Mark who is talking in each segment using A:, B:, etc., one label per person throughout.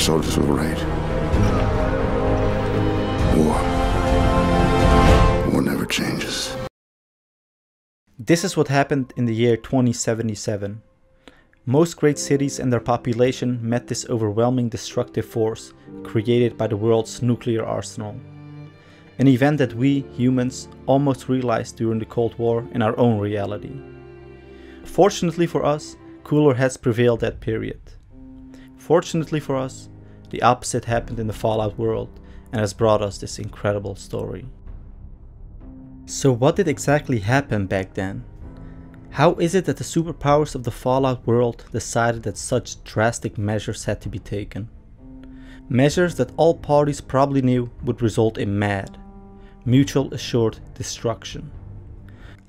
A: soldiers will raid. War. War never changes.
B: This is what happened in the year 2077. Most great cities and their population met this overwhelming destructive force created by the world's nuclear arsenal. An event that we, humans, almost realized during the Cold War in our own reality. Fortunately for us, cooler heads prevailed that period. Fortunately for us, the opposite happened in the Fallout world and has brought us this incredible story. So what did exactly happen back then? How is it that the superpowers of the Fallout world decided that such drastic measures had to be taken? Measures that all parties probably knew would result in mad, mutual assured destruction.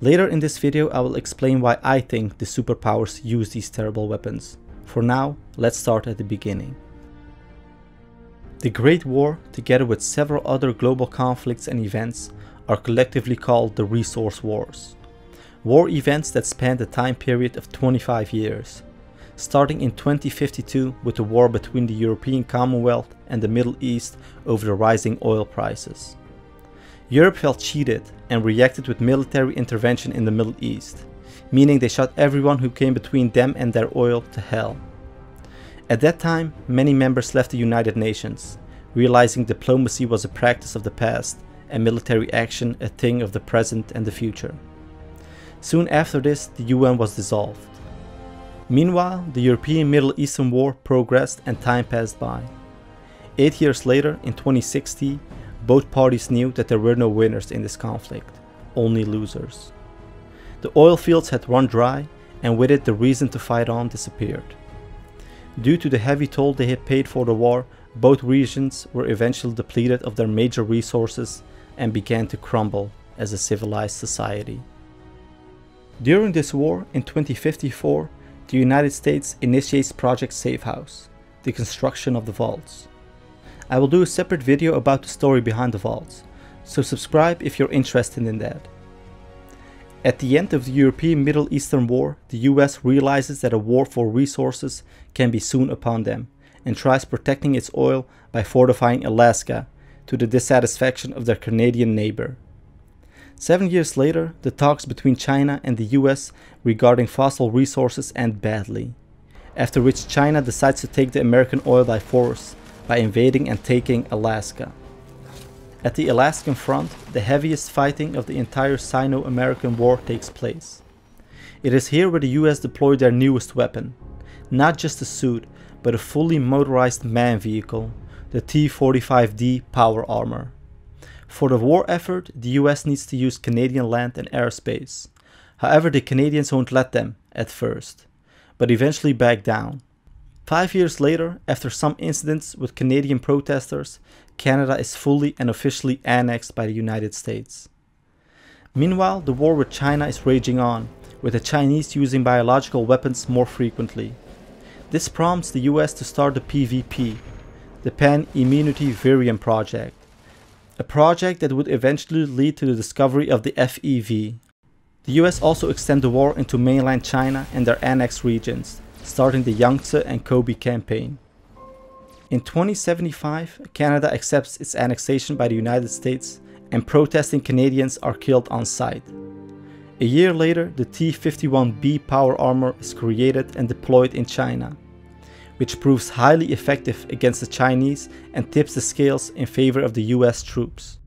B: Later in this video I will explain why I think the superpowers use these terrible weapons. For now, let's start at the beginning. The Great War, together with several other global conflicts and events, are collectively called the Resource Wars. War events that spanned a time period of 25 years, starting in 2052 with the war between the European Commonwealth and the Middle East over the rising oil prices. Europe felt cheated and reacted with military intervention in the Middle East, meaning they shot everyone who came between them and their oil to hell. At that time, many members left the United Nations, realizing diplomacy was a practice of the past and military action a thing of the present and the future. Soon after this, the UN was dissolved. Meanwhile, the European Middle Eastern War progressed and time passed by. 8 years later, in 2060, both parties knew that there were no winners in this conflict, only losers. The oil fields had run dry, and with it the reason to fight on disappeared. Due to the heavy toll they had paid for the war, both regions were eventually depleted of their major resources and began to crumble as a civilized society. During this war, in 2054, the United States initiates Project Safe House, the construction of the vaults. I will do a separate video about the story behind the vaults, so subscribe if you're interested in that. At the end of the European Middle Eastern War, the US realizes that a war for resources can be soon upon them, and tries protecting its oil by fortifying Alaska, to the dissatisfaction of their Canadian neighbor. 7 years later, the talks between China and the US regarding fossil resources end badly, after which China decides to take the American oil by force by invading and taking Alaska. At the Alaskan front, the heaviest fighting of the entire Sino-American War takes place. It is here where the US deployed their newest weapon, not just a suit, but a fully motorized man vehicle, the T-45D power armor. For the war effort, the US needs to use Canadian land and airspace. However, the Canadians won't let them at first, but eventually back down. 5 years later, after some incidents with Canadian protesters, Canada is fully and officially annexed by the United States. Meanwhile, the war with China is raging on, with the Chinese using biological weapons more frequently. This prompts the US to start the PVP, the Pan-Immunity Variant Project, a project that would eventually lead to the discovery of the FEV. The US also extend the war into mainland China and their annexed regions, starting the Yangtze and Kobe campaign. In 2075, Canada accepts its annexation by the United States, and protesting Canadians are killed on sight. A year later, the T-51B power armor is created and deployed in China, which proves highly effective against the Chinese and tips the scales in favor of the US troops.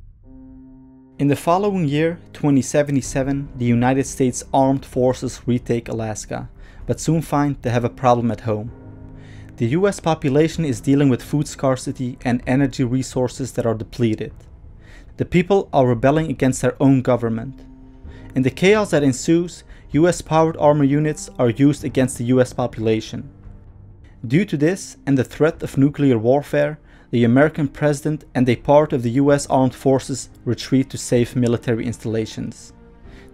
B: In the following year, 2077, the United States Armed Forces retake Alaska, but soon find they have a problem at home. The US population is dealing with food scarcity and energy resources that are depleted. The people are rebelling against their own government. In the chaos that ensues, US-powered armor units are used against the US population. Due to this and the threat of nuclear warfare, the American president and a part of the US Armed Forces retreat to safe military installations.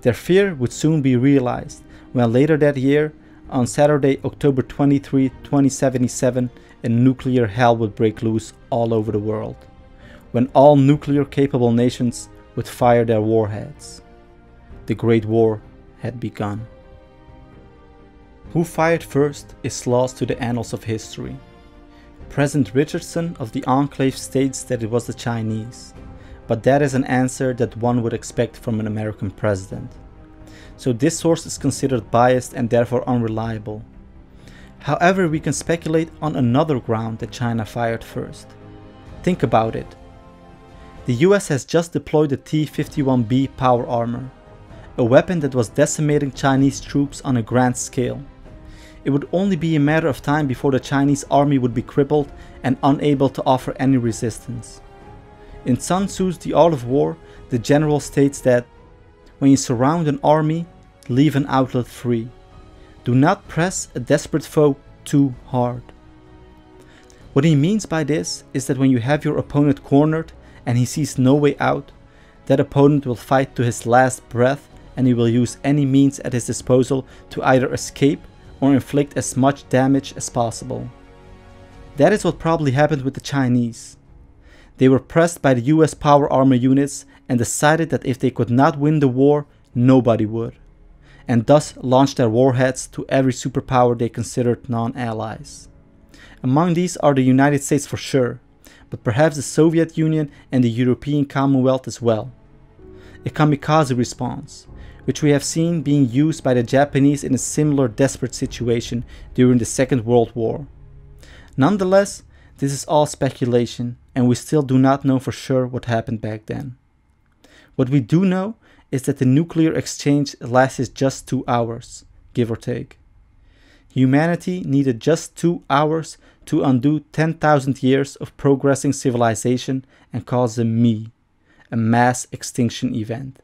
B: Their fear would soon be realized when later that year, on Saturday, October 23, 2077, a nuclear hell would break loose all over the world, when all nuclear-capable nations would fire their warheads. The Great War had begun. Who fired first is lost to the annals of history. President Richardson of the Enclave states that it was the Chinese, but that is an answer that one would expect from an American president. So this source is considered biased and therefore unreliable. However, we can speculate on another ground that China fired first. Think about it. The US has just deployed the T-51B power armor, a weapon that was decimating Chinese troops on a grand scale. It would only be a matter of time before the Chinese army would be crippled and unable to offer any resistance. In Sun Tzu's The Art of War, the general states that when you surround an army, leave an outlet free. Do not press a desperate foe too hard. What he means by this is that when you have your opponent cornered and he sees no way out, that opponent will fight to his last breath and he will use any means at his disposal to either escape or inflict as much damage as possible. That is what probably happened with the Chinese. They were pressed by the US power armor units and decided that if they could not win the war, nobody would, and thus launched their warheads to every superpower they considered non-allies. Among these are the United States for sure, but perhaps the Soviet Union and the European Commonwealth as well. A kamikaze response, which we have seen being used by the Japanese in a similar desperate situation during the Second World War. Nonetheless, this is all speculation, and we still do not know for sure what happened back then. What we do know is that the nuclear exchange lasted just 2 hours, give or take. Humanity needed just 2 hours to undo 10,000 years of progressing civilization and cause a mass extinction event,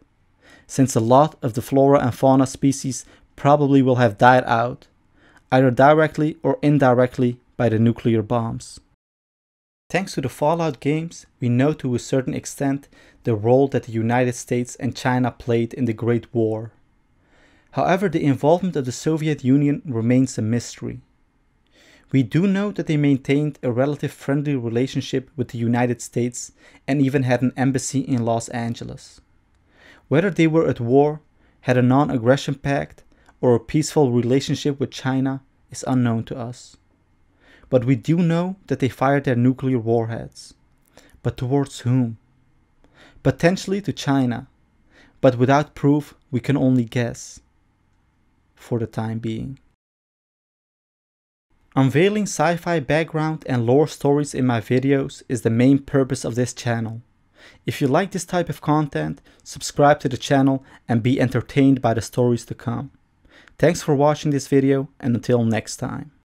B: since a lot of the flora and fauna species probably will have died out, either directly or indirectly by the nuclear bombs. Thanks to the Fallout games, we know to a certain extent the role that the United States and China played in the Great War. However, the involvement of the Soviet Union remains a mystery. We do know that they maintained a relative friendly relationship with the United States and even had an embassy in Los Angeles. Whether they were at war, had a non-aggression pact, or a peaceful relationship with China is unknown to us. But we do know that they fired their nuclear warheads. But towards whom? Potentially to China, but without proof we can only guess, for the time being. Unveiling sci-fi background and lore stories in my videos is the main purpose of this channel. If you like this type of content, subscribe to the channel and be entertained by the stories to come. Thanks for watching this video, and until next time.